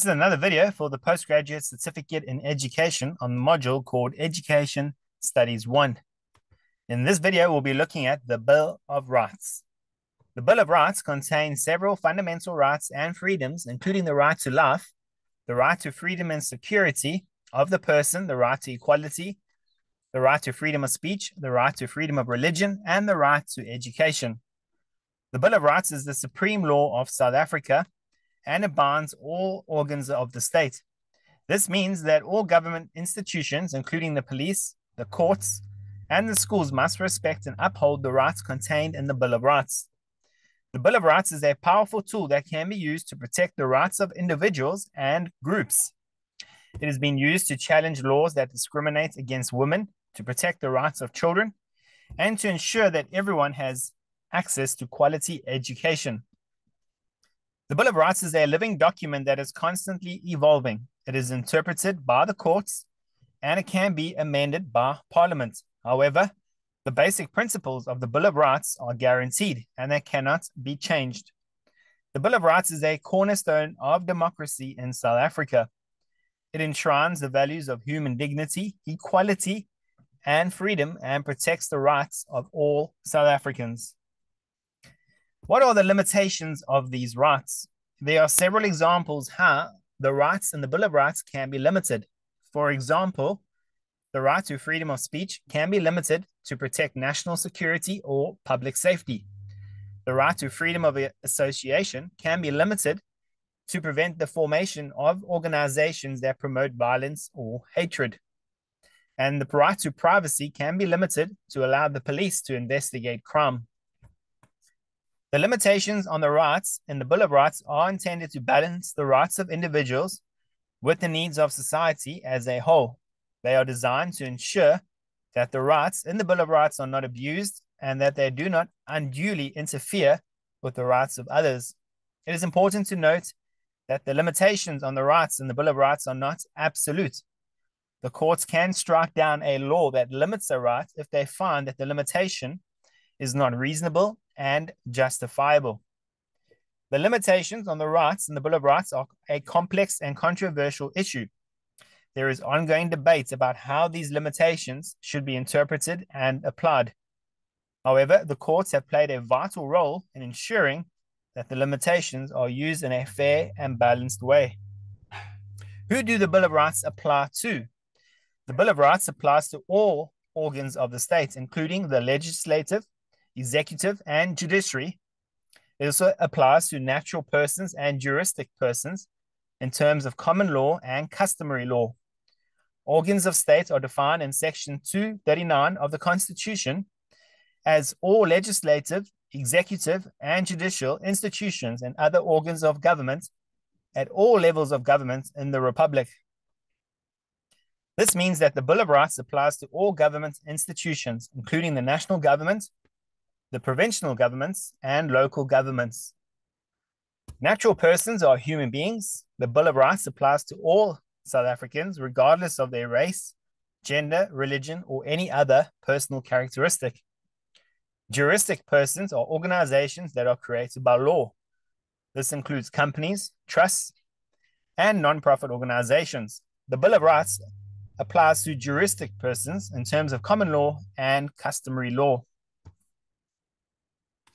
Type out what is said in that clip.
This is another video for the Postgraduate Certificate in Education on the module called Education Studies 1. In this video, we'll be looking at the Bill of Rights. The Bill of Rights contains several fundamental rights and freedoms, including the right to life, the right to freedom and security of the person, the right to equality, the right to freedom of speech, the right to freedom of religion, and the right to education. The Bill of Rights is the supreme law of South Africa, and it binds all organs of the state. This means that all government institutions, including the police, the courts, and the schools, must respect and uphold the rights contained in the Bill of Rights. The Bill of Rights is a powerful tool that can be used to protect the rights of individuals and groups. It has been used to challenge laws that discriminate against women, to protect the rights of children, and to ensure that everyone has access to quality education. The Bill of Rights is a living document that is constantly evolving. It is interpreted by the courts, and it can be amended by Parliament. However, the basic principles of the Bill of Rights are guaranteed, and they cannot be changed. The Bill of Rights is a cornerstone of democracy in South Africa. It enshrines the values of human dignity, equality, and freedom, and protects the rights of all South Africans. What are the limitations of these rights? There are several examples how the rights in the Bill of Rights can be limited. For example, the right to freedom of speech can be limited to protect national security or public safety. The right to freedom of association can be limited to prevent the formation of organizations that promote violence or hatred. And the right to privacy can be limited to allow the police to investigate crime. The limitations on the rights in the Bill of Rights are intended to balance the rights of individuals with the needs of society as a whole. They are designed to ensure that the rights in the Bill of Rights are not abused and that they do not unduly interfere with the rights of others. It is important to note that the limitations on the rights in the Bill of Rights are not absolute. The courts can strike down a law that limits a right if they find that the limitation is not reasonable and justifiable. The limitations on the rights in the Bill of Rights are a complex and controversial issue. There is ongoing debate about how these limitations should be interpreted and applied. However, the courts have played a vital role in ensuring that the limitations are used in a fair and balanced way. Who do the Bill of Rights apply to? The Bill of Rights applies to all organs of the state, including the legislative, executive, and judiciary. It also applies to natural persons and juristic persons in terms of common law and customary law. Organs of state are defined in Section 239 of the Constitution as all legislative, executive, and judicial institutions and other organs of government at all levels of government in the Republic. This means that the Bill of Rights applies to all government institutions, including the national government, the provincial governments, and local governments. Natural persons are human beings. The Bill of Rights applies to all South Africans, regardless of their race, gender, religion, or any other personal characteristic. Juristic persons are organizations that are created by law. This includes companies, trusts, and non-profit organizations. The Bill of Rights applies to juristic persons in terms of common law and customary law.